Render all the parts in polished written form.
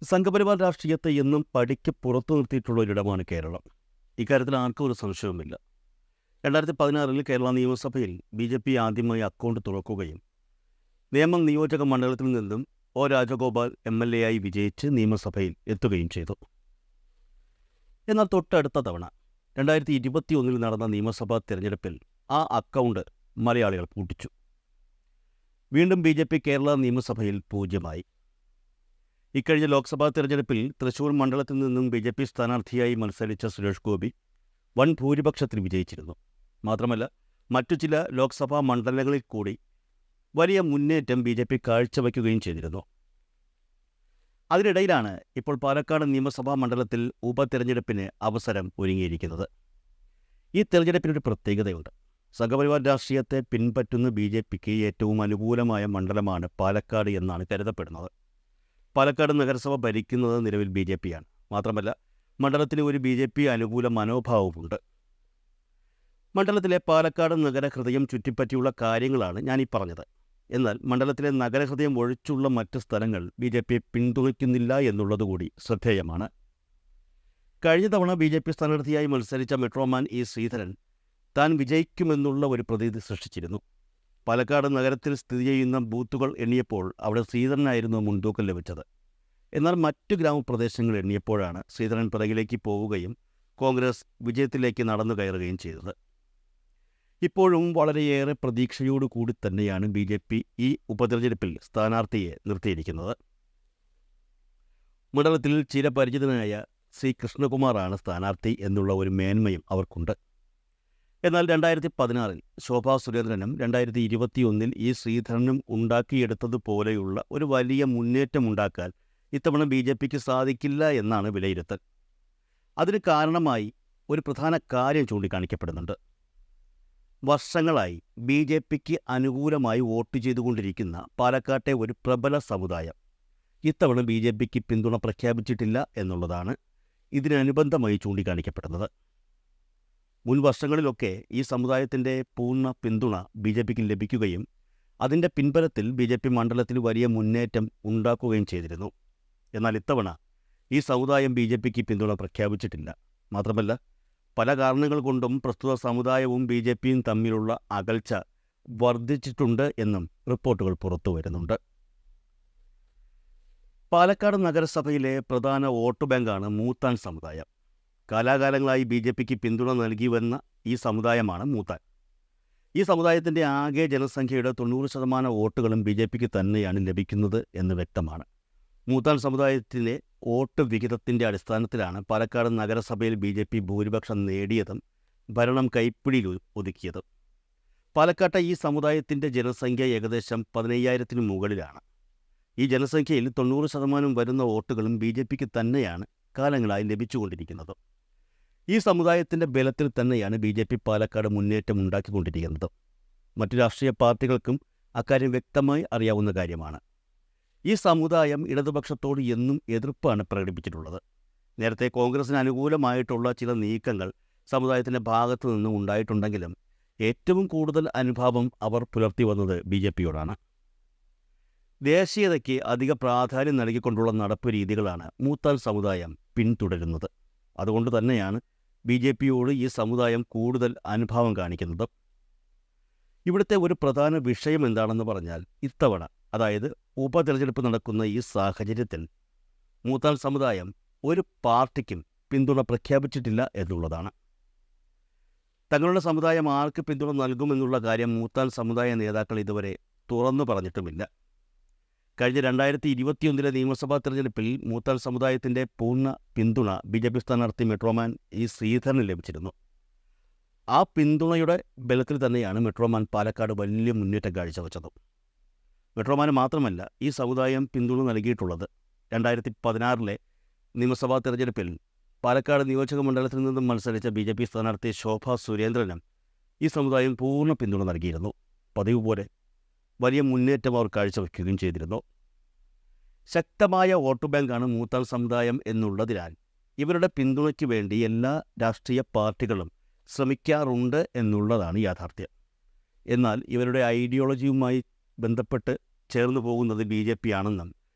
സംഘപരിവാർ രാഷ്ട്രീയത്തെ എന്നും പടിക്ക് പുറത്തു നിർത്തിയിട്ടുള്ള ഒരിടമാണ് കേരളം. ഇക്കാര്യത്തിൽ ആർക്കും ഒരു സംശയവുമില്ല. 2016 കേരള നിയമസഭയിൽ ബി.ജെ.പി. ആദ്യമായി അക്കൗണ്ട് തുറക്കുകയും നേമം നിയോജക മണ്ഡലത്തിൽ നിന്നും ഒ. രാജഗോപാൽ MLA ആയി വിജയിച്ച് നിയമസഭയിൽ എത്തുകയും ചെയ്തു. എന്നാൽ തൊട്ടടുത്ത തവണ 2021 നടന്ന നിയമസഭാ തെരഞ്ഞെടുപ്പിൽ ആ അക്കൗണ്ട് മലയാളികൾ പൂട്ടിച്ചു. വീണ്ടും ബി.ജെ.പി. കേരള നിയമസഭയിൽ പൂജ്യമായി. ഇക്കഴിഞ്ഞ ലോക്സഭാ തെരഞ്ഞെടുപ്പിൽ തൃശൂർ മണ്ഡലത്തിൽ നിന്നും ബി.ജെ.പി. സ്ഥാനാർത്ഥിയായി മത്സരിച്ച സുരേഷ് ഗോപി വൻ ഭൂരിപക്ഷത്തിൽ വിജയിച്ചിരുന്നു. മാത്രമല്ല, മറ്റു ചില ലോക്സഭാ മണ്ഡലങ്ങളിൽ കൂടി വലിയ മുന്നേറ്റം ബി.ജെ.പി. കാഴ്ചവയ്ക്കുകയും ചെയ്തിരുന്നു. അതിനിടയിലാണ് ഇപ്പോൾ പാലക്കാട് നിയമസഭാ മണ്ഡലത്തിൽ ഉപതെരഞ്ഞെടുപ്പിന് അവസരം ഒരുങ്ങിയിരിക്കുന്നത്. ഈ തെരഞ്ഞെടുപ്പിനൊരു പ്രത്യേകതയുണ്ട്. സംഘപരിവാർ രാഷ്ട്രീയത്തെ പിൻപറ്റുന്ന ബി.ജെ.പിക്ക് ഏറ്റവും അനുകൂലമായ മണ്ഡലമാണ് പാലക്കാട് എന്നാണ് കരുതപ്പെടുന്നത്. പാലക്കാട് നഗരസഭ ഭരിക്കുന്നത് നിലവിൽ ബി.ജെ.പിയാണ്. മാത്രമല്ല, മണ്ഡലത്തിന് ഒരു ബി.ജെ.പി. അനുകൂല മനോഭാവമുണ്ട്. മണ്ഡലത്തിലെ പാലക്കാട് നഗരഹൃദയം ചുറ്റിപ്പറ്റിയുള്ള കാര്യങ്ങളാണ് ഞാനീ പറഞ്ഞത്. എന്നാൽ മണ്ഡലത്തിലെ നഗരഹൃദയം ഒഴിച്ചുള്ള മറ്റ് സ്ഥലങ്ങൾ ബി.ജെ.പിയെ പിന്തുണയ്ക്കുന്നില്ല എന്നുള്ളതുകൂടി ശ്രദ്ധേയമാണ്. കഴിഞ്ഞ തവണ ബി.ജെ.പി. സ്ഥാനാർത്ഥിയായി മത്സരിച്ച മെട്രോമാൻ ഇ. ശ്രീധരൻ താൻ വിജയിക്കുമെന്നുള്ള ഒരു പ്രതീതി സൃഷ്ടിച്ചിരുന്നു. പാലക്കാട് നഗരത്തിൽ സ്ഥിതി ചെയ്യുന്ന ബൂത്തുകൾ എണ്ണിയപ്പോൾ അവിടെ ശ്രീധരനായിരുന്നു മുൻതൂക്കം ലഭിച്ചത്. എന്നാൽ മറ്റു ഗ്രാമപ്രദേശങ്ങൾ എണ്ണിയപ്പോഴാണ് ശ്രീധരൻ പിറകിലേക്ക് പോവുകയും കോൺഗ്രസ് വിജയത്തിലേക്ക് നടന്നു കയറുകയും ചെയ്തത്. ഇപ്പോഴും വളരെയേറെ പ്രതീക്ഷയോടുകൂടി തന്നെയാണ് ബി.ജെ.പി. ഈ ഉപതെരഞ്ഞെടുപ്പിൽ സ്ഥാനാർത്ഥിയെ നിർത്തിയിരിക്കുന്നത്. മണ്ഡലത്തിൽ ചിരപരിചിതനായ സി. കൃഷ്ണകുമാറാണ് സ്ഥാനാർത്ഥി എന്നുള്ള ഒരു മേന്മയും അവർക്കുണ്ട്. എന്നാൽ 2016 ശോഭാ സുരേന്ദ്രനും 2021 ഇ. ശ്രീധരനും ഉണ്ടാക്കിയെടുത്തതുപോലെയുള്ള ഒരു വലിയ മുന്നേറ്റമുണ്ടാക്കാൻ ഇത്തവണ ബി.ജെ.പിക്ക് സാധിക്കില്ല എന്നാണ് വിലയിരുത്തൽ. അതിന് കാരണമായി ഒരു പ്രധാന കാര്യം ചൂണ്ടിക്കാണിക്കപ്പെടുന്നുണ്ട്. വർഷങ്ങളായി ബി.ജെ.പിക്ക് അനുകൂലമായി വോട്ട് ചെയ്തുകൊണ്ടിരിക്കുന്ന പാലക്കാട്ടെ ഒരു പ്രബല സമുദായം ഇത്തവണ ബി.ജെ.പിക്ക് പിന്തുണ പ്രഖ്യാപിച്ചിട്ടില്ല എന്നുള്ളതാണ് ഇതിനനുബന്ധമായി ചൂണ്ടിക്കാണിക്കപ്പെടുന്നത്. മുൻ വർഷങ്ങളിലൊക്കെ ഈ സമുദായത്തിൻ്റെ പൂർണ്ണ പിന്തുണ ബി.ജെ.പിക്ക് ലഭിക്കുകയും അതിൻ്റെ പിൻബലത്തിൽ ബി.ജെ.പി. മണ്ഡലത്തിൽ വലിയ മുന്നേറ്റം ഉണ്ടാക്കുകയും ചെയ്തിരുന്നു. എന്നാൽ ഇത്തവണ ഈ സമുദായം ബി.ജെ.പിക്ക് പിന്തുണ പ്രഖ്യാപിച്ചിട്ടില്ല. മാത്രമല്ല, പല കാരണങ്ങൾ കൊണ്ടും പ്രസ്തുത സമുദായവും ബി.ജെ.പിയും തമ്മിലുള്ള അകൽച്ച വർദ്ധിച്ചിട്ടുണ്ട് എന്നും റിപ്പോർട്ടുകൾ പുറത്തുവരുന്നുണ്ട്. പാലക്കാട് നഗരസഭയിലെ പ്രധാന വോട്ട് ബാങ്കാണ് മൂത്താൻ സമുദായം. കാലാകാലങ്ങളായി ബി.ജെ.പിക്ക് പിന്തുണ നൽകി വന്ന ഈ സമുദായമാണ് മൂത്താൻ. ഈ സമുദായത്തിൻ്റെ ആകെ ജനസംഖ്യയുടെ 90% വോട്ടുകളും ബി.ജെ.പിക്ക് തന്നെയാണ് ലഭിക്കുന്നത് എന്ന് വ്യക്തമാണ്. മൂത്താൻ സമുദായത്തിലെ വോട്ട് വിഹിതത്തിൻ്റെ അടിസ്ഥാനത്തിലാണ് പാലക്കാട് നഗരസഭയിൽ ബി.ജെ.പി. ഭൂരിപക്ഷം നേടിയതും ഭരണം കൈപ്പിടിയിൽ ഒതുക്കിയതും. പാലക്കാട്ടെ ഈ സമുദായത്തിൻ്റെ ജനസംഖ്യ ഏകദേശം 15,000-ന് മുകളിലാണ്. ഈ ജനസംഖ്യയിൽ 90% വരുന്ന വോട്ടുകളും ബി.ജെ.പിക്ക് തന്നെയാണ് കാലങ്ങളായി ലഭിച്ചുകൊണ്ടിരിക്കുന്നത്. ഈ സമുദായത്തിൻ്റെ ബലത്തിൽ തന്നെയാണ് ബി.ജെ.പി. പാലക്കാട് മുന്നേറ്റം ഉണ്ടാക്കിക്കൊണ്ടിരിക്കുന്നത്. മറ്റു രാഷ്ട്രീയ പാർട്ടികൾക്കും അക്കാര്യം വ്യക്തമായി അറിയാവുന്ന കാര്യമാണ്. ഈ സമുദായം ഇടതുപക്ഷത്തോട് എന്നും എതിർപ്പാണ് പ്രകടിപ്പിച്ചിട്ടുള്ളത്. നേരത്തെ കോൺഗ്രസിന് അനുകൂലമായിട്ടുള്ള ചില നീക്കങ്ങൾ സമുദായത്തിൻ്റെ ഭാഗത്തു നിന്നും ഉണ്ടായിട്ടുണ്ടെങ്കിലും ഏറ്റവും കൂടുതൽ അനുഭാവം അവർ പുലർത്തി വന്നത് ബി.ജെ.പിയോടാണ്. ദേശീയതയ്ക്ക് അധിക പ്രാധാന്യം നൽകിക്കൊണ്ടുള്ള നടപ്പ് രീതികളാണ് മൂത്താൻ സമുദായം പിന്തുടരുന്നത്. അതുകൊണ്ട് തന്നെയാണ് ബി.ജെ.പിയോട് ഈ സമുദായം കൂടുതൽ അനുഭാവം കാണിക്കുന്നത്. ഇവിടുത്തെ ഒരു പ്രധാന വിഷയം എന്താണെന്ന് പറഞ്ഞാൽ, ഇത്തവണ അതായത് ഉപതെരഞ്ഞെടുപ്പ് നടക്കുന്ന ഈ സാഹചര്യത്തിൽ മൂത്താൻ സമുദായം ഒരു പാർട്ടിക്കും പിന്തുണ പ്രഖ്യാപിച്ചിട്ടില്ല എന്നുള്ളതാണ്. തങ്ങളുടെ സമുദായം ആർക്ക് പിന്തുണ നൽകുമെന്നുള്ള കാര്യം മൂത്താൻ സമുദായ നേതാക്കൾ ഇതുവരെ തുറന്നു പറഞ്ഞിട്ടുമില്ല. കഴിഞ്ഞ 2021 നിയമസഭാ തെരഞ്ഞെടുപ്പിൽ മൂത്താൻ സമുദായത്തിൻ്റെ പൂർണ്ണ പിന്തുണ ബി.ജെ.പി. സ്ഥാനാർത്ഥി മെട്രോമാൻ ഇ. ശ്രീധരന് ലഭിച്ചിരുന്നു. ആ പിന്തുണയുടെ ബലത്തിൽ തന്നെയാണ് മെട്രോമാൻ പാലക്കാട് വലിയ മുന്നേറ്റം കാഴ്ചവെച്ചത്. മെട്രോമാന് മാത്രമല്ല ഈ സമുദായം പിന്തുണ നൽകിയിട്ടുള്ളത്. 2016 നിയമസഭാ തെരഞ്ഞെടുപ്പിൽ പാലക്കാട് നിയോജക മണ്ഡലത്തിൽ നിന്നും മത്സരിച്ച ബി.ജെ.പി. സ്ഥാനാർത്ഥി ശോഭാ സുരേന്ദ്രനും ഈ സമുദായം പൂർണ്ണ പിന്തുണ നൽകിയിരുന്നു. പതിവ് പോലെ വലിയ മുന്നേറ്റം അവർ കാഴ്ചവെക്കുകയും ചെയ്തിരുന്നു. ശക്തമായ വോട്ട് ബാങ്കാണ് മൂത്താൻ സമുദായം എന്നുള്ളതിനാൽ ഇവരുടെ പിന്തുണയ്ക്ക് വേണ്ടി എല്ലാ രാഷ്ട്രീയ പാർട്ടികളും ശ്രമിക്കാറുണ്ട് എന്നുള്ളതാണ് യാഥാർത്ഥ്യം. എന്നാൽ ഇവരുടെ ഐഡിയോളജിയുമായി ബന്ധപ്പെട്ട് ചേർന്നു പോകുന്നത് ബി.ജെ.പി. ആണെന്നും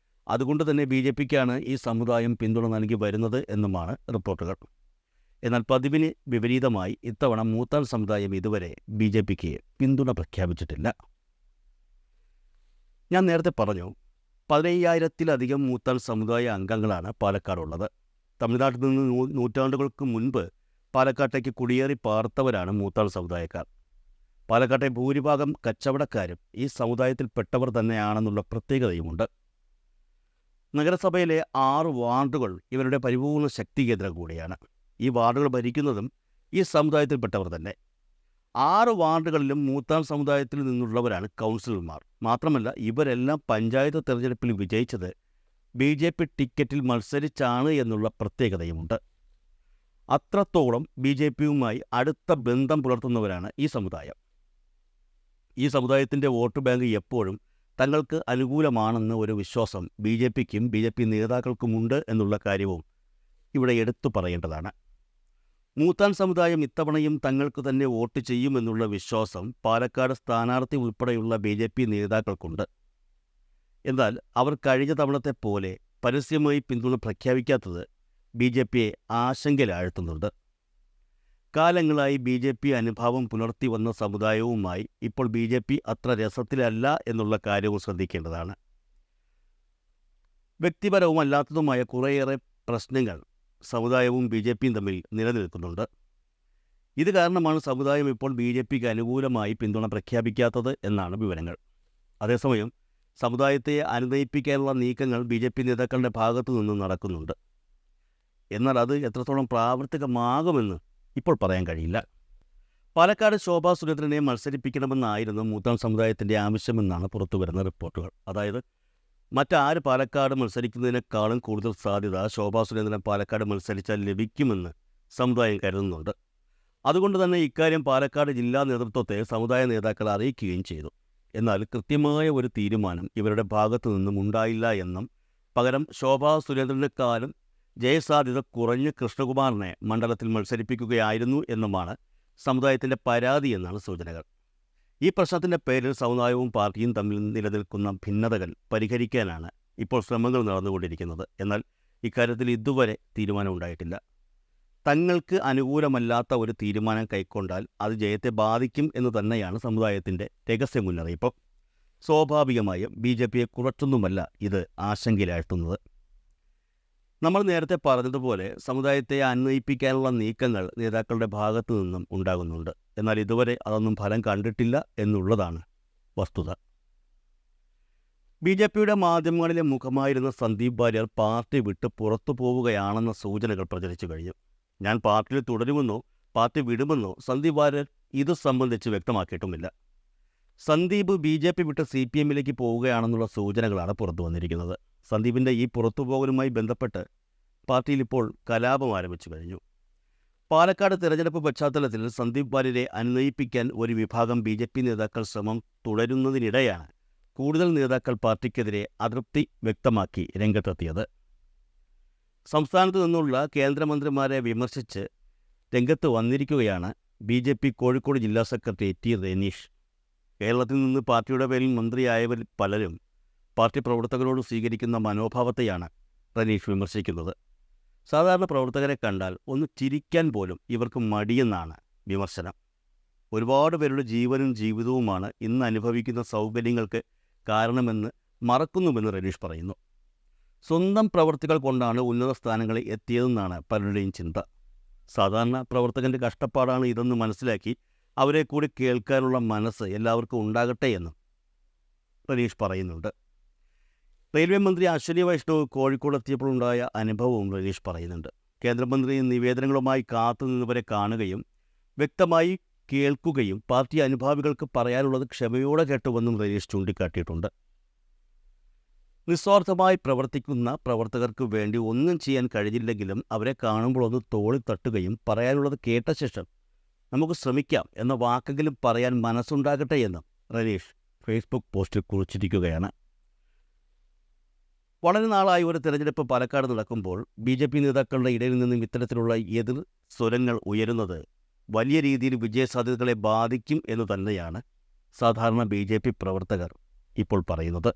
അതുകൊണ്ട് തന്നെ BJPക്കാണ് ഈ സമുദായം പിന്തുണ നൽകി വരുന്നത് എന്നുമാണ് റിപ്പോർട്ടുകൾ. എന്നാൽ പതിവിന് വിപരീതമായി ഇത്തവണ മൂത്താൽ സമുദായം ഇതുവരെ BJPക്ക് പിന്തുണ പ്രഖ്യാപിച്ചിട്ടില്ല. ഞാൻ നേരത്തെ പറഞ്ഞു, 15,000-ലധികം മൂത്താൽ സമുദായ അംഗങ്ങളാണ് പാലക്കാടുള്ളത്. തമിഴ്നാട്ടിൽ നിന്ന് നൂറ്റാണ്ടുകൾക്ക് മുൻപ് പാലക്കാട്ടേക്ക് കുടിയേറി പാർത്തവരാണ് മൂത്താൽ സമുദായക്കാർ. പാലക്കാട്ടെ ഭൂരിഭാഗം കച്ചവടക്കാരും ഈ സമുദായത്തിൽപ്പെട്ടവർ തന്നെയാണെന്നുള്ള പ്രത്യേകതയുമുണ്ട്. നഗരസഭയിലെ 6 വാർഡുകൾ ഇവരുടെ പരിപൂർണ ശക്തി കേന്ദ്രം കൂടിയാണ്. ഈ വാർഡുകൾ ഭരിക്കുന്നതും ഈ സമുദായത്തിൽപ്പെട്ടവർ തന്നെ. 6 വാർഡുകളിലും മൂത്താൽ സമുദായത്തിൽ നിന്നുള്ളവരാണ് കൗൺസിലർമാർ. മാത്രമല്ല, ഇവരെല്ലാം പഞ്ചായത്ത് തെരഞ്ഞെടുപ്പിൽ വിജയിച്ചത് BJP ടിക്കറ്റിൽ മത്സരിച്ചാണ് എന്നുള്ള പ്രത്യേകതയുമുണ്ട്. അത്രത്തോളം BJPയുമായി അടുത്ത ബന്ധം പുലർത്തുന്നവരാണ് ഈ സമുദായം. ഈ സമുദായത്തിൻ്റെ വോട്ട് ബാങ്ക് എപ്പോഴും തങ്ങൾക്ക് അനുകൂലമാണെന്ന ഒരു വിശ്വാസം BJPക്കും BJP നേതാക്കൾക്കുമുണ്ട് എന്നുള്ള കാര്യവും ഇവിടെ എടുത്തു പറയേണ്ടതാണ്. മൂത്താൽ സമുദായം ഇത്തവണയും തങ്ങൾക്ക് തന്നെ വോട്ട് ചെയ്യുമെന്നുള്ള വിശ്വാസം പാലക്കാട് സ്ഥാനാർത്ഥി ഉൾപ്പെടെയുള്ള BJP നേതാക്കൾക്കുണ്ട്. എന്നാൽ അവർ കഴിഞ്ഞ തവണത്തെ പോലെ പരസ്യമായി പിന്തുണ പ്രഖ്യാപിക്കാത്തത് BJPയെ ആശങ്കയിലാഴ്ത്തുന്നുണ്ട്. കാലങ്ങളായി BJP അനുഭാവം പുലർത്തി വന്ന സമുദായവുമായി ഇപ്പോൾ BJP അത്ര രസത്തിലല്ല എന്നുള്ള കാര്യവും ശ്രദ്ധിക്കേണ്ടതാണ്. വ്യക്തിപരവും അല്ലാത്തതുമായ കുറേയേറെ പ്രശ്നങ്ങൾ സമുദായവും BJPയും തമ്മിൽ നിലനിൽക്കുന്നുണ്ട്. ഇത് കാരണമാണ് സമുദായം ഇപ്പോൾ BJPക്ക് അനുകൂലമായി പിന്തുണ പ്രഖ്യാപിക്കാത്തത് എന്നാണ് വിവരങ്ങൾ. അതേസമയം സമുദായത്തെ അനുനയിപ്പിക്കാനുള്ള നീക്കങ്ങൾ BJP നേതാക്കളുടെ ഭാഗത്തു നിന്ന് നടക്കുന്നുണ്ട്. എന്നാൽ അത് എത്രത്തോളം പ്രാവർത്തികമാകുമെന്ന് ഇപ്പോൾ പറയാൻ കഴിയില്ല. പാലക്കാട് ശോഭാ സുരേന്ദ്രനെ മത്സരിപ്പിക്കണമെന്നായിരുന്നു മൂത്താൽ സമുദായത്തിൻ്റെ ആവശ്യമെന്നാണ് പുറത്തുവരുന്ന റിപ്പോർട്ടുകൾ. അതായത്, മറ്റാര് പാലക്കാട് മത്സരിക്കുന്നതിനേക്കാളും കൂടുതൽ സാധ്യത ശോഭാ സുരേന്ദ്രൻ പാലക്കാട് മത്സരിച്ചാൽ ലഭിക്കുമെന്ന് സമുദായം കരുതുന്നുണ്ട്. അതുകൊണ്ട് തന്നെ ഇക്കാര്യം പാലക്കാട് ജില്ലാ നേതൃത്വത്തെ സമുദായ നേതാക്കൾ അറിയിക്കുകയും ചെയ്തു. എന്നാൽ കൃത്യമായ ഒരു തീരുമാനം ഇവരുടെ ഭാഗത്തു നിന്നും ഉണ്ടായില്ല എന്നും പകരം ശോഭാ സുരേന്ദ്രനേക്കാളും ജയസാധ്യത കുറഞ്ഞ കൃഷ്ണകുമാറിനെ മണ്ഡലത്തിൽ മത്സരിപ്പിക്കുകയായിരുന്നു എന്നുമാണ് സമുദായത്തിൻ്റെ പരാതി എന്നാണ് സൂചനകൾ. ഈ പ്രശ്നത്തിൻ്റെ പേരിൽ സമുദായവും പാർട്ടിയും തമ്മിൽ നിലനിൽക്കുന്ന ഭിന്നതകൾ പരിഹരിക്കാനാണ് ഇപ്പോൾ ശ്രമങ്ങൾ നടന്നുകൊണ്ടിരിക്കുന്നത്. എന്നാൽ ഇക്കാര്യത്തിൽ ഇതുവരെ തീരുമാനമുണ്ടായിട്ടില്ല. തങ്ങൾക്ക് അനുകൂലമല്ലാത്ത ഒരു തീരുമാനം കൈക്കൊണ്ടാൽ അത് ജയത്തെ ബാധിക്കും എന്ന് തന്നെയാണ് സമുദായത്തിൻ്റെ രഹസ്യ മുന്നറിയിപ്പ്. സ്വാഭാവികമായും BJPയെ കുറച്ചൊന്നുമല്ല ഇത് ആശങ്കയിലാഴ്ത്തുന്നത്. നമ്മൾ നേരത്തെ പറഞ്ഞതുപോലെ സമുദായത്തെ അന്വയിപ്പിക്കാനുള്ള നീക്കങ്ങൾ നേതാക്കളുടെ ഭാഗത്തു നിന്നും ഉണ്ടാകുന്നുണ്ട്. എന്നാൽ ഇതുവരെ അതൊന്നും ഫലം കണ്ടിട്ടില്ല എന്നുള്ളതാണ് വസ്തുത. BJPയുടെ മാധ്യമങ്ങളിലെ മുഖമായിരുന്ന സന്ദീപ് വാര്യർ പാർട്ടി വിട്ട് പുറത്തു പോവുകയാണെന്ന സൂചനകൾ പ്രചരിച്ചു കഴിഞ്ഞു. ഞാൻ പാർട്ടിയിൽ തുടരുമെന്നോ പാർട്ടി വിടുമെന്നോ സന്ദീപ് വാര്യർ ഇത് സംബന്ധിച്ച് വ്യക്തമാക്കിയിട്ടുമില്ല. സന്ദീപ് BJP വിട്ട് CPMലേക്ക് പോവുകയാണെന്നുള്ള സൂചനകളാണ് പുറത്തു വന്നിരിക്കുന്നത്. സന്ദീപിൻ്റെ ഈ പുറത്തുപോകലുമായി ബന്ധപ്പെട്ട് പാർട്ടിയിൽ ഇപ്പോൾ കലാപം ആരംഭിച്ചു കഴിഞ്ഞു. പാലക്കാട് തിരഞ്ഞെടുപ്പ് പശ്ചാത്തലത്തിൽ സന്ദീപ് വാര്യരെ അനുനയിപ്പിക്കാൻ ഒരു വിഭാഗം BJP നേതാക്കൾ ശ്രമം തുടരുന്നതിനിടെയാണ് കൂടുതൽ നേതാക്കൾ പാർട്ടിക്കെതിരെ അതൃപ്തി വ്യക്തമാക്കി രംഗത്തെത്തിയത്. സംസ്ഥാനത്തു നിന്നുള്ള കേന്ദ്രമന്ത്രിമാരെ വിമർശിച്ച് രംഗത്ത് വന്നിരിക്കുകയാണ് BJP കോഴിക്കോട് ജില്ലാ സെക്രട്ടറി T. റനീഷ്. കേരളത്തിൽ നിന്ന് പാർട്ടിയുടെ പേരിൽ മന്ത്രിയായവരിൽ പലരും പാർട്ടി പ്രവർത്തകരോട് സ്വീകരിക്കുന്ന മനോഭാവത്തെയാണ് റനീഷ് വിമർശിക്കുന്നത്. സാധാരണ പ്രവർത്തകരെ കണ്ടാൽ ഒന്ന് ചിരിക്കാൻ പോലും ഇവർക്ക് മടിയെന്നാണ് വിമർശനം. ഒരുപാട് പേരുടെ ജീവനും ജീവിതവുമാണ് ഇന്ന് അനുഭവിക്കുന്ന സൗകര്യങ്ങൾക്ക് കാരണമെന്ന് മറക്കുന്നുവെന്ന് റനീഷ് പറയുന്നു. സ്വന്തം പ്രവർത്തികൾ കൊണ്ടാണ് ഉന്നത സ്ഥാനങ്ങളിൽ എത്തിയതെന്നാണ് പലരുടെയും ചിന്ത. സാധാരണ പ്രവർത്തകൻ്റെ കഷ്ടപ്പാടാണ് ഇതെന്ന് മനസ്സിലാക്കി അവരെ കൂടി കേൾക്കാനുള്ള മനസ്സ് എല്ലാവർക്കും ഉണ്ടാകട്ടെ എന്നും റനീഷ് പറയുന്നുണ്ട്. റെയിൽവേ മന്ത്രി അശ്വനി വൈഷ്ണവ് കോഴിക്കോടെത്തിയപ്പോഴുണ്ടായ അനുഭവവും റനീഷ് പറയുന്നുണ്ട്. കേന്ദ്രമന്ത്രി നിവേദനങ്ങളുമായി കാത്തുനിന്നവരെ കാണുകയും വ്യക്തമായി കേൾക്കുകയും പാർട്ടി അനുഭാവികൾക്ക് പറയാനുള്ളത് ക്ഷമയോടെ കേട്ടുവെന്നും റനീഷ് ചൂണ്ടിക്കാട്ടിയിട്ടുണ്ട്. നിസ്വാർത്ഥമായി പ്രവർത്തിക്കുന്ന പ്രവർത്തകർക്ക് വേണ്ടി ഒന്നും ചെയ്യാൻ കഴിഞ്ഞില്ലെങ്കിലും അവരെ കാണുമ്പോൾ ഒന്ന് തോളിൽ തട്ടുകയും പറയാനുള്ളത് കേട്ട ശേഷം നമുക്ക് ശ്രമിക്കാം എന്ന വാക്കെങ്കിലും പറയാൻ മനസ്സുണ്ടാകട്ടെ എന്നും റനീഷ് ഫേസ്ബുക്ക് പോസ്റ്റിൽ കുറിച്ചിരിക്കുകയാണ്. വളരെ നാളായി ഒരു തെരഞ്ഞെടുപ്പ് പാലക്കാട് നടക്കുമ്പോൾ BJP നേതാക്കളുടെ ഇടയിൽ നിന്നും ഇത്തരത്തിലുള്ള എതിർ സ്വരങ്ങൾ ഉയരുന്നത് വലിയ രീതിയിൽ വിജയസാധ്യതകളെ ബാധിക്കും എന്ന് തന്നെയാണ് സാധാരണ BJP പ്രവർത്തകർ ഇപ്പോൾ പറയുന്നത്.